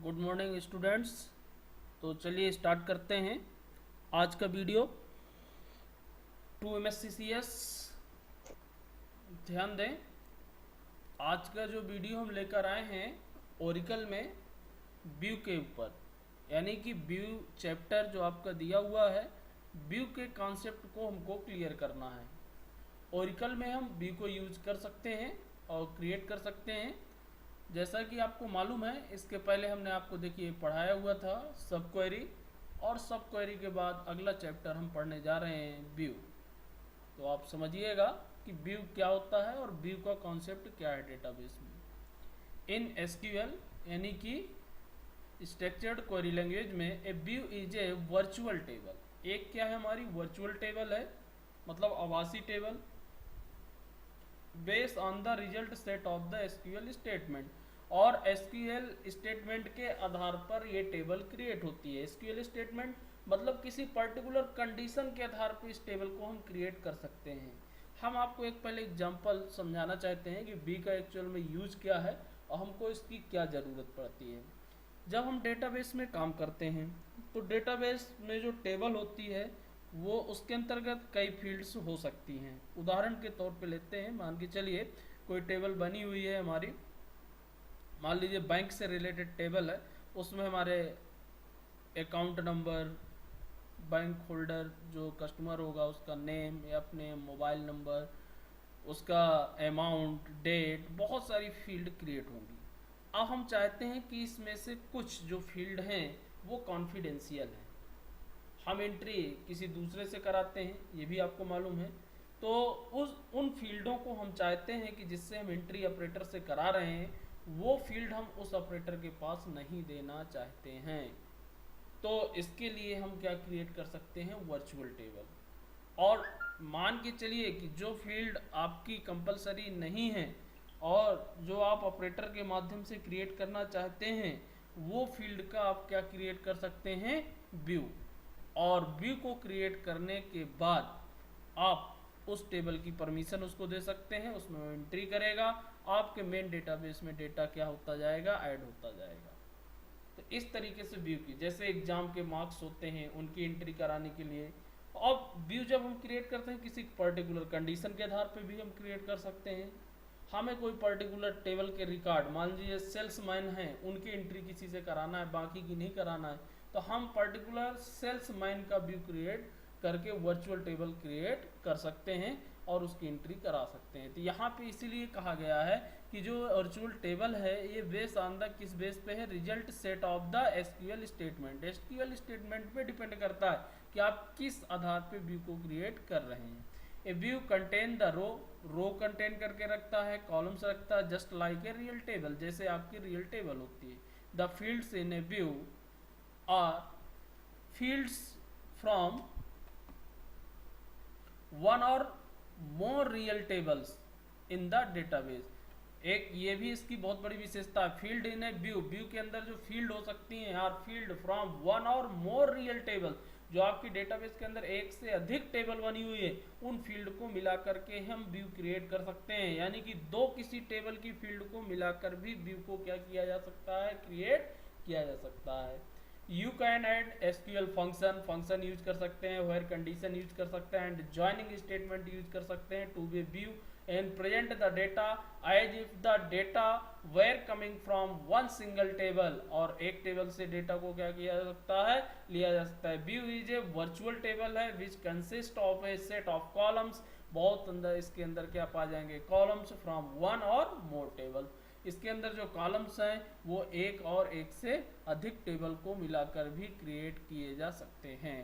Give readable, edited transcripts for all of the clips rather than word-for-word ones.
Good morning students. तो चलिए start करते हैं आज का वीडियो। टू MSCCS ध्यान दें, आज का जो वीडियो हम लेकर आए हैं ओरिकल में व्यू के ऊपर, यानी कि व्यू चैप्टर जो आपका दिया हुआ है, व्यू के कॉन्सेप्ट को हमको क्लियर करना है। ओरिकल में हम व्यू को यूज कर सकते हैं और क्रिएट कर सकते हैं। जैसा कि आपको मालूम है, इसके पहले हमने आपको देखिए पढ़ाया हुआ था सब क्वेरी, और सब क्वेरी के बाद अगला चैप्टर हम पढ़ने जा रहे हैं व्यू। तो आप समझिएगा कि व्यू क्या होता है और व्यू का कॉन्सेप्ट क्या है डेटाबेस में। इन SQL यानी कि स्ट्रक्चर्ड क्वेरी लैंग्वेज में a view is a virtual table. एक क्या है, हमारी वर्चुअल टेबल है, मतलब आभासी table, based on the result set of the SQL statement. और SQL स्टेटमेंट के आधार पर ये टेबल क्रिएट होती है। SQL स्टेटमेंट मतलब किसी पर्टिकुलर कंडीशन के आधार पर इस टेबल को हम क्रिएट कर सकते हैं। हम आपको एक पहले एग्जांपल समझाना चाहते हैं कि बी का एक्चुअल में यूज क्या है और हमको इसकी क्या ज़रूरत पड़ती है। जब हम डेटाबेस में काम करते हैं तो डेटाबेस में जो टेबल होती है वो उसके अंतर्गत कई फील्ड्स हो सकती हैं। उदाहरण के तौर पे लेते हैं, मान के चलिए कोई टेबल बनी हुई है हमारी, मान लीजिए बैंक से रिलेटेड टेबल है, उसमें हमारे अकाउंट नंबर, बैंक होल्डर जो कस्टमर होगा उसका नेम या अपने मोबाइल नंबर, उसका अमाउंट, डेट, बहुत सारी फील्ड क्रिएट होंगी। अब हम चाहते हैं कि इसमें से कुछ जो फील्ड हैं वो कॉन्फिडेंशियल हैं, हम एंट्री किसी दूसरे से कराते हैं, ये भी आपको मालूम है। तो उन फील्डों को हम चाहते हैं कि जिससे हम एंट्री ऑपरेटर से करा रहे हैं वो फील्ड हम उस ऑपरेटर के पास नहीं देना चाहते हैं। तो इसके लिए हम क्या क्रिएट कर सकते हैं, वर्चुअल टेबल। और मान के चलिए कि जो फील्ड आपकी कंपलसरी नहीं है और जो आप ऑपरेटर के माध्यम से क्रिएट करना चाहते हैं, वो फील्ड का आप क्या क्रिएट कर सकते हैं, व्यू। और व्यू को क्रिएट करने के बाद आप उस टेबल की परमिशन उसको दे सकते हैं, उसमें वो एंट्री करेगा, आपके मेन डेटाबेस में डेटा क्या होता जाएगा, ऐड होता जाएगा। तो इस तरीके से व्यू की, जैसे एग्जाम के मार्क्स होते हैं उनकी एंट्री कराने के लिए। अब व्यू जब हम क्रिएट करते हैं किसी पर्टिकुलर कंडीशन के आधार पर भी हम क्रिएट कर सकते हैं। हमें कोई पर्टिकुलर टेबल के रिकॉर्ड, मान लीजिए सेल्समैन हैं, उनकी एंट्री किसी से कराना है, बाकी की नहीं कराना है, तो हम पर्टिकुलर सेल्समैन का व्यू क्रिएट करके वर्चुअल टेबल क्रिएट कर सकते हैं और उसकी एंट्री करा सकते हैं। तो यहाँ पे इसीलिए कहा गया है कि जो वर्चुअल टेबल है ये बेस ऑन द किस बेस पे है, result set of the SQL statement. SQL statement पे डिपेंड करता है कि आप किस आधार पे व्यू को क्रिएट कर रहे हैं। A view contain the row contain करके रखता है, कॉलम्स रखता है, just like a real table, जैसे आपकी रियल टेबल होती है। The fields in a view are fields from one or more real tables in the database. एक ये भी इसकी बहुत बड़ी विशेषता है, field in a view, view के अंदर जो फील्ड हो सकती हैं are field from one or more real table, जो आपकी डेटाबेस के अंदर एक से अधिक टेबल बनी हुई है उन फील्ड को मिला करके हम व्यू क्रिएट कर सकते हैं। यानी कि दो किसी टेबल की फील्ड को मिलाकर भी व्यू को क्या किया जा सकता है, क्रिएट किया जा सकता है। You can add SQL function use कर सकते हैं, वेयर कंडीशन यूज कर सकते हैं, एंड ज्वाइनिंग स्टेटमेंट यूज कर सकते हैं to be view and present the data as if the data were coming from one single table. और एक टेबल से डेटा को क्या किया जा सकता है, लिया जा सकता है। View is a virtual table है which consist of a set of columns, बहुत अंदर इसके अंदर क्या पा जाएंगे, columns from one or more table. इसके अंदर जो कॉलम्स हैं वो एक और एक से अधिक टेबल को मिलाकर भी क्रिएट किए जा सकते हैं।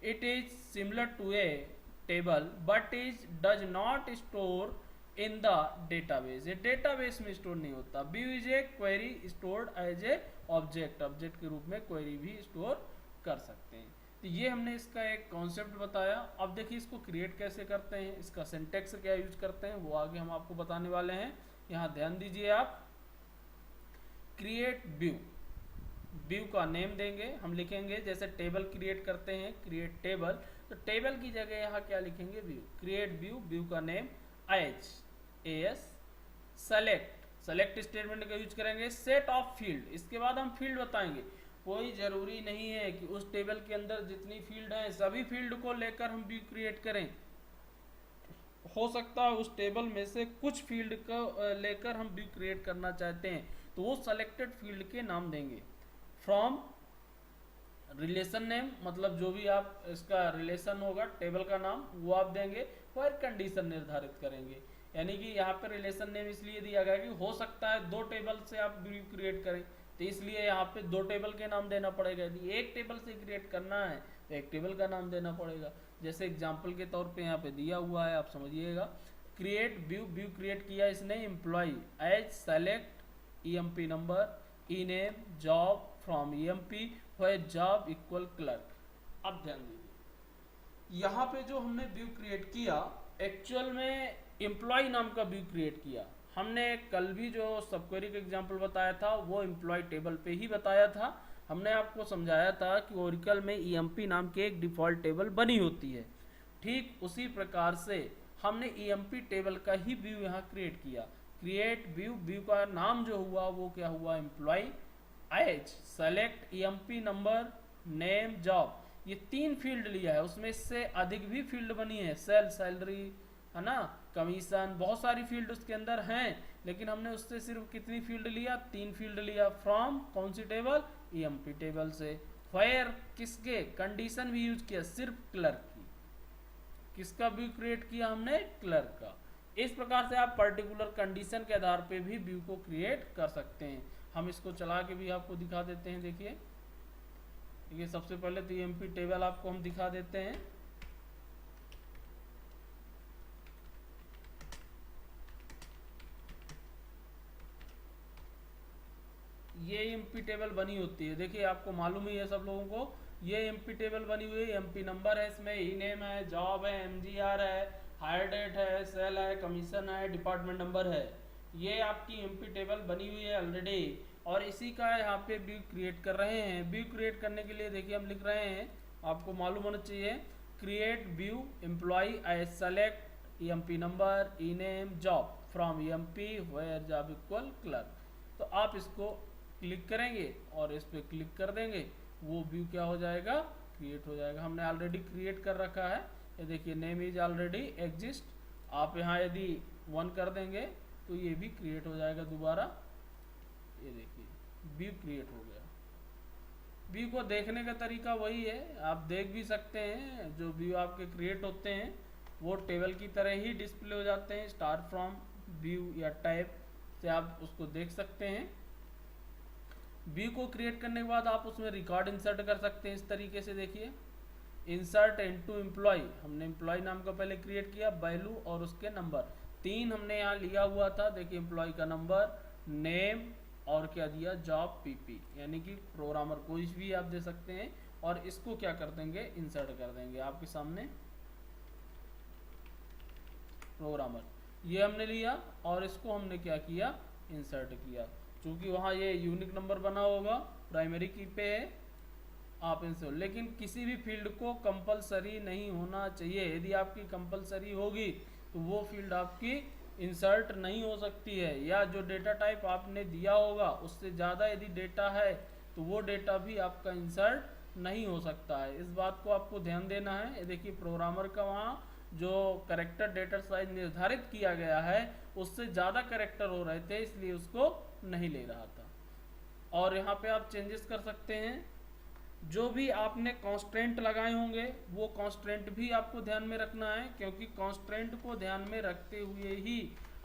It is similar to a table but is does not store in the database, ये डेटाबेस में स्टोर नहीं होता। View is a query stored as a object, object के रूप में क्वेरी भी स्टोर कर सकते हैं। तो ये हमने इसका एक कॉन्सेप्ट बताया। अब देखिए इसको क्रिएट कैसे करते हैं, इसका सिंटेक्स क्या यूज करते हैं वो आगे हम आपको बताने वाले हैं। यहाँ ध्यान दीजिए आप, क्रिएट व्यू, व्यू का नेम देंगे, हम लिखेंगे जैसे टेबल क्रिएट करते हैं क्रिएट टेबल, तो टेबल की जगह यहाँ क्या लिखेंगे, व्यू। क्रिएट व्यू, व्यू का name as, AS, select, select statement का यूज करेंगे। सेट ऑफ फील्ड, इसके बाद हम फील्ड बताएंगे। कोई ज़रूरी नहीं है कि उस टेबल के अंदर जितनी फील्ड हैं सभी फील्ड को लेकर हम व्यू क्रिएट करें। हो सकता है उस टेबल में से कुछ फील्ड को लेकर हम व्यू क्रिएट करना चाहते हैं, तो वो सेलेक्टेड फील्ड के नाम देंगे। फ्रॉम रिलेशन नेम, मतलब जो भी आप इसका रिलेशन होगा टेबल का नाम वो आप देंगे। फिर कंडीशन निर्धारित करेंगे, यानी कि यहाँ पे रिलेशन नेम इसलिए दिया गया कि हो सकता है दो टेबल से आप व्यू क्रिएट करें, तो इसलिए यहाँ पे दो टेबल के नाम देना पड़ेगा। यदि एक टेबल से क्रिएट करना है तो एक टेबल का नाम देना पड़ेगा। जैसे एग्जाम्पल के तौर पे यहाँ पे दिया हुआ है, आप समझिएगा। क्रिएट व्यू, व्यू क्रिएट किया इसने employee as select EMP number, E name, job from EMP, where job equal clerk. अब ध्यान दीजिए, यहाँ पे जो हमने व्यू क्रिएट किया एक्चुअल में एम्प्लॉय नाम का व्यू क्रिएट किया हमने। कल भी जो सब क्वेरी का एग्जाम्पल बताया था वो एम्प्लॉय टेबल पे ही बताया था। हमने आपको समझाया था कि ओरेकल में ईएमपी नाम की एक डिफ़ॉल्ट टेबल बनी होती है। ठीक उसी प्रकार से हमने ईएमपी टेबल का ही व्यू यहाँ क्रिएट किया। क्रिएट व्यू, व्यू का नाम जो हुआ वो क्या हुआ, employee as select EMP number, name, job. ये तीन फील्ड लिया है, उसमें से अधिक भी फील्ड बनी है, सेल, सैलरी, है ना, कमीशन, बहुत सारी फील्ड उसके अंदर हैं, लेकिन हमने उससे सिर्फ कितनी फील्ड लिया, तीन फील्ड लिया। फ्रॉम कौन सी टेबल, ईएमपी टेबल से। व्हेयर किसके, कंडीशन भी यूज किया, सिर्फ क्लर्क की। किसका व्यू क्रिएट किया हमने, क्लर्क का। इस प्रकार से आप पर्टिकुलर कंडीशन के आधार पे भी व्यू को क्रिएट कर सकते हैं। हम इसको चला के भी आपको दिखा देते हैं। देखिए ये सबसे पहले तो ईएमपी टेबल आपको हम दिखा देते हैं। ये एमपी टेबल बनी होती है, देखिए आपको मालूम ही है सब लोगों को। ये एमपी टेबल बनी हुई है, एमपी नंबर है, इसमें ई नेम है, जॉब है, एमजीआर है, हायर डेट है, सेल है, कमीशन है, डिपार्टमेंट नंबर है। ये आपकी एमपी टेबल बनी हुई है ऑलरेडी, और इसी का यहाँ पे व्यू क्रिएट कर रहे हैं। व्यू क्रिएट करने के लिए देखिए हम लिख रहे हैं, आपको मालूम होना चाहिए, create view employee as select EMP number, E name, job from EMP, where job equal clerk. तो आप इसको क्लिक करेंगे और इस पर क्लिक कर देंगे, वो व्यू क्या हो जाएगा, क्रिएट हो जाएगा। हमने ऑलरेडी क्रिएट कर रखा है, ये देखिए नेम इज ऑलरेडी एग्जिस्ट। आप यहाँ यदि 1 कर देंगे तो ये भी क्रिएट हो जाएगा दोबारा। ये देखिए व्यू क्रिएट हो गया। व्यू को देखने का तरीका वही है, आप देख भी सकते हैं। जो व्यू आपके क्रिएट होते हैं वो टेबल की तरह ही डिस्प्ले हो जाते हैं। स्टार फ्रॉम व्यू या टाइप से आप उसको देख सकते हैं। व्यू को क्रिएट करने के बाद आप उसमें रिकॉर्ड इंसर्ट कर सकते हैं इस तरीके से। देखिए इंसर्ट इनटू एम्प्लॉय, हमने एम्प्लॉय नाम का पहले क्रिएट किया, वैल्यू और उसके नंबर, 3 हमने यहाँ लिया हुआ था। देखिए एम्प्लॉय का नंबर, नेम और क्या दिया, जॉब पीपी, यानी कि प्रोग्रामर कोई भी आप दे सकते हैं। और इसको क्या कर देंगे, इंसर्ट कर देंगे आपके सामने प्रोग्रामर, ये हमने लिया और इसको हमने क्या किया, इंसर्ट किया। चूंकि वहाँ ये यूनिक नंबर बना होगा, प्राइमरी की पे है, आप इनसे, लेकिन किसी भी फील्ड को कंपलसरी नहीं होना चाहिए। यदि आपकी कंपलसरी होगी तो वो फील्ड आपकी इंसर्ट नहीं हो सकती है, या जो डेटा टाइप आपने दिया होगा उससे ज़्यादा यदि डेटा है तो वो डेटा भी आपका इंसर्ट नहीं हो सकता है। इस बात को आपको ध्यान देना है। ये देखिए प्रोग्रामर का वहाँ जो करेक्टर डेटा साइज निर्धारित किया गया है उससे ज़्यादा करेक्टर हो रहे थे, इसलिए उसको नहीं ले रहा था। और यहाँ पे आप चेंजेस कर सकते हैं। जो भी आपने कॉन्स्ट्रेंट लगाए होंगे वो कॉन्स्ट्रेंट भी आपको ध्यान में रखना है, क्योंकि कॉन्स्ट्रेंट को ध्यान में रखते हुए ही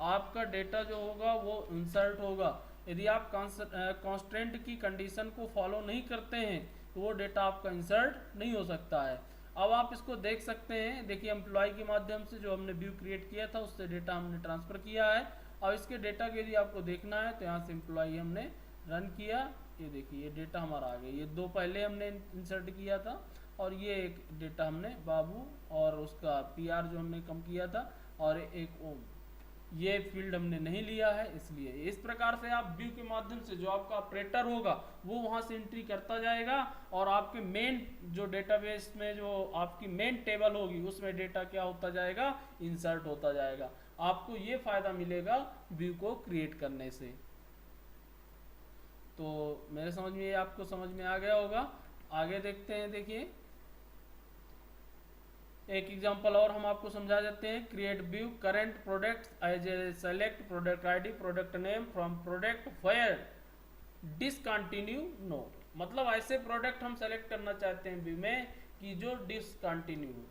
आपका डेटा जो होगा वो इंसर्ट होगा। यदि आप कॉन्स्ट्रेंट की कंडीशन को फॉलो नहीं करते हैं तो वो डेटा आपका इंसर्ट नहीं हो सकता है। अब आप इसको देख सकते हैं, देखिए एम्प्लॉय के माध्यम से जो हमने व्यू क्रिएट किया था उससे डेटा हमने ट्रांसफ़र किया है। और इसके डेटा के यदि आपको देखना है तो यहाँ से एम्प्लॉय हमने रन किया, ये देखिए ये डेटा हमारा आ गया। ये 2 पहले हमने इंसर्ट किया था और ये एक डेटा हमने बाबू और उसका पीआर जो हमने कम किया था, और एक ओम, ये फील्ड हमने नहीं लिया है। इसलिए इस प्रकार से आप व्यू के माध्यम से जो आपका ऑपरेटर होगा वो वहाँ से एंट्री करता जाएगा, और आपके मेन जो डेटाबेस में जो आपकी मेन टेबल होगी उसमें डेटा क्या होता जाएगा, इंसर्ट होता जाएगा। आपको ये फायदा मिलेगा व्यू को क्रिएट करने से। तो मेरे समझ में ये आपको समझ में आ गया होगा। आगे देखते हैं, देखिए एक एग्जांपल और हम आपको समझा देते हैं। Create view current product as a select product ID product name from product where discontinue no. मतलब ऐसे प्रोडक्ट हम सेलेक्ट करना चाहते हैं व्यू में कि जो डिसकंटिन्यू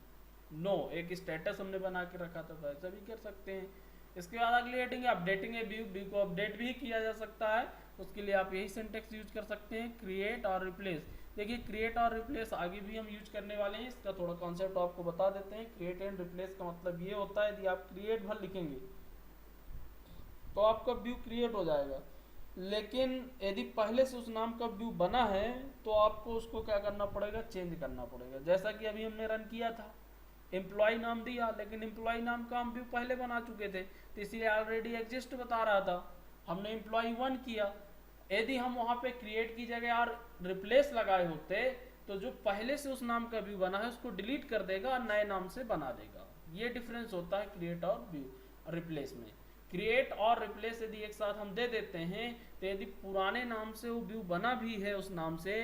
नो, एक स्टेटस हमने बना के रखा था, तो ऐसा भी कर सकते हैं। इसके बाद अगली हेडिंग है अपडेटिंग ए व्यू। व्यू को अपडेट भी किया जा सकता है, उसके लिए आप यही सिंटेक्स यूज कर सकते हैं, क्रिएट और रिप्लेस। देखिए क्रिएट और रिप्लेस आगे भी हम यूज करने वाले हैं, इसका थोड़ा कॉन्सेप्ट आपको बता देते हैं। क्रिएट एंड रिप्लेस का मतलब ये होता है, यदि आप क्रिएट भर लिखेंगे तो आपका व्यू क्रिएट हो जाएगा, लेकिन यदि पहले से उस नाम का व्यू बना है तो आपको उसको क्या करना पड़ेगा, चेंज करना पड़ेगा। जैसा कि अभी हमने रन किया था, एम्प्लॉय नाम दिया, लेकिन एम्प्लॉय नाम का हम व्यू पहले बना चुके थे, तो इसलिए ऑलरेडी एग्जिस्ट बता रहा था। हमने एम्प्लॉय 1 किया, यदि हम वहां पे क्रिएट की जगह और रिप्लेस लगाए होते तो जो पहले से उस नाम का व्यू बना है उसको डिलीट कर देगा और नए नाम से बना देगा। ये डिफरेंस होता है क्रिएट और व्यू रिप्लेस में। क्रिएट और रिप्लेस यदि एक साथ हम दे देते हैं तो यदि पुराने नाम से वो व्यू बना भी है उस नाम से,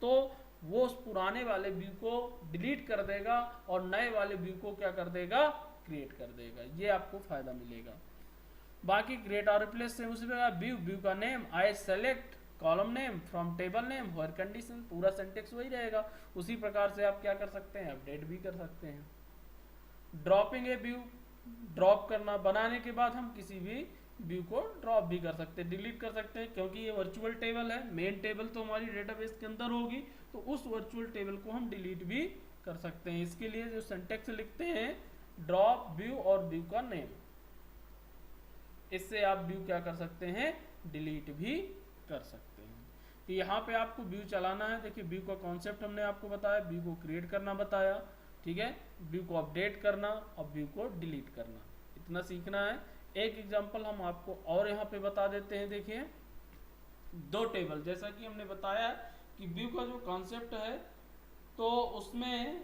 तो वो उस पुराने वाले व्यू को डिलीट कर देगा और नए वाले व्यू को क्या कर देगा, क्रिएट कर देगा। ये आपको फायदा मिलेगा। बाकी क्रिएट और रिप्लेस से उसी प्रकार व्यू, व्यू का name I select column name from table name where condition, पूरा सिंटेक्स वही रहेगा। उसी प्रकार से आप क्या कर सकते हैं, अपडेट भी कर सकते हैं। ड्रॉपिंग ए व्यू, ड्रॉप करना, बनाने के बाद हम किसी भी व्यू को ड्रॉप भी कर सकते हैं, डिलीट कर सकते हैं, क्योंकि ये वर्चुअल टेबल है। मेन टेबल तो हमारी डेटाबेस के अंदर होगी, तो उस वर्चुअल टेबल को हम डिलीट भी कर सकते हैं। इसके लिए जो सिंटेक्स लिखते हैं, ड्रॉप व्यू और व्यू का नेम, इससे आप व्यू क्या कर सकते हैं, डिलीट भी कर सकते हैं। तो यहाँ पे आपको व्यू चलाना है। देखिए व्यू का कॉन्सेप्ट हमने आपको बताया, व्यू को क्रिएट करना बताया, ठीक है, व्यू को अपडेट करना और व्यू को डिलीट करना, इतना सीखना है। एक एग्जांपल हम आपको और यहाँ पे बता देते हैं। देखिए दो टेबल, जैसा कि हमने बताया कि व्यू का जो कॉन्सेप्ट है तो उसमें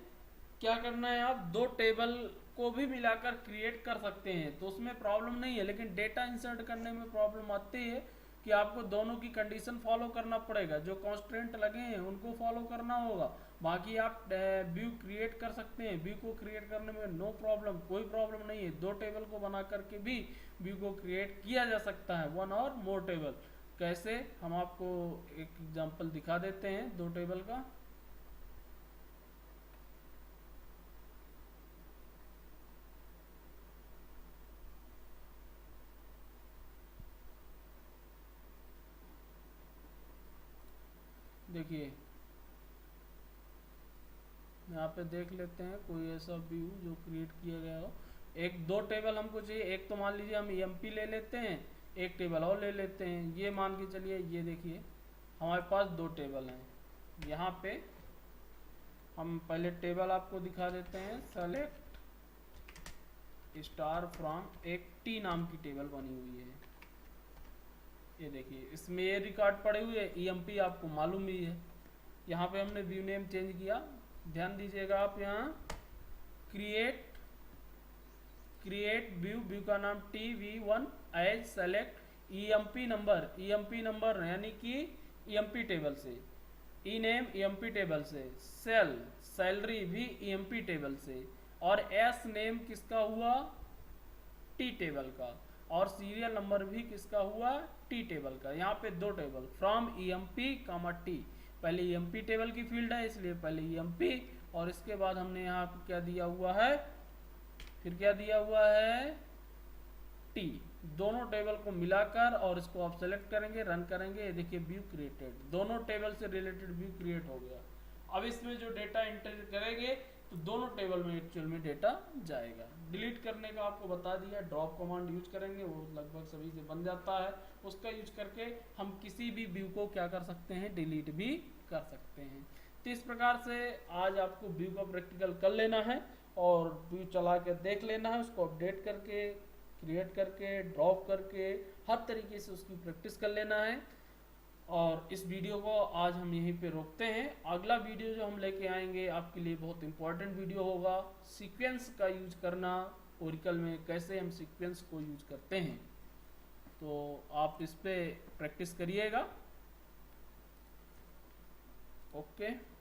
क्या करना है, आप दो टेबल को भी मिलाकर क्रिएट कर सकते हैं, तो उसमें प्रॉब्लम नहीं है। लेकिन डेटा इंसर्ट करने में प्रॉब्लम आती है कि आपको दोनों की कंडीशन फॉलो करना पड़ेगा, जो कॉन्स्ट्रेंट लगे हैं उनको फॉलो करना होगा। बाकी आप व्यू क्रिएट कर सकते हैं, व्यू को क्रिएट करने में नो प्रॉब्लम, कोई प्रॉब्लम नहीं है। दो टेबल को बना करके भी व्यू को क्रिएट किया जा सकता है, वन और मोर टेबल। कैसे, हम आपको एक एग्जांपल दिखा देते हैं दो टेबल का। देखिए यहाँ पे देख लेते हैं कोई ऐसा व्यू जो क्रिएट किया गया हो। एक दो टेबल हमको चाहिए, एक तो मान लीजिए हम EMP ले लेते हैं, एक टेबल और ले लेते हैं। ये मान के चलिए, ये देखिए हमारे पास दो टेबल हैं। यहाँ पे हम पहले टेबल आपको दिखा देते हैं, सेलेक्ट स्टार फ्रॉम, एक T नाम की टेबल बनी हुई है। ये देखिए इसमें ये रिकॉर्ड पड़े हुए, EMP आपको मालूम ही है। यहाँ पे हमने व्यू नेम चेंज किया, ध्यान दीजिएगा आप। यहाँ क्रिएट व्यू, व्यू का नाम TV1 as select EMP number यानी कि EMP टेबल से, ई नेम EMP टेबल से, सेल सैलरी भी EMP टेबल से, और S नेम किसका हुआ, T टेबल का, और सीरियल नंबर भी किसका हुआ, T टेबल का। यहाँ पे दो टेबल, फ्रॉम EMP T, पहले EMP टेबल की फील्ड है इसलिए पहले EMP, और इसके बाद हमने यहाँ पे क्या दिया हुआ है, फिर क्या दिया हुआ है, T। दोनों टेबल को मिलाकर और इसको आप सेलेक्ट करेंगे, रन करेंगे, ये देखिए व्यू क्रिएटेड, दोनों टेबल से रिलेटेड व्यू क्रिएट हो गया। अब इसमें जो डेटा एंटर करेंगे तो दोनों टेबल में एक्चुअल में डेटा जाएगा। डिलीट करने का आपको बता दिया, ड्रॉप कमांड यूज करेंगे, वो लगभग सभी से बन जाता है। उसका यूज करके हम किसी भी व्यू को क्या कर सकते हैं, डिलीट भी कर सकते हैं। तो इस प्रकार से आज आपको व्यू का प्रैक्टिकल कर लेना है और व्यू चला के देख लेना है, उसको अपडेट करके, क्रिएट करके, ड्रॉप करके, हर तरीके से उसकी प्रैक्टिस कर लेना है। और इस वीडियो को आज हम यहीं पे रोकते हैं। अगला वीडियो जो हम लेके आएंगे आपके लिए बहुत इंपॉर्टेंट वीडियो होगा, सीक्वेंस का यूज करना ओरिकल में कैसे हम सीक्वेंस को यूज करते हैं। तो आप इस पे प्रैक्टिस करिएगा। ओके।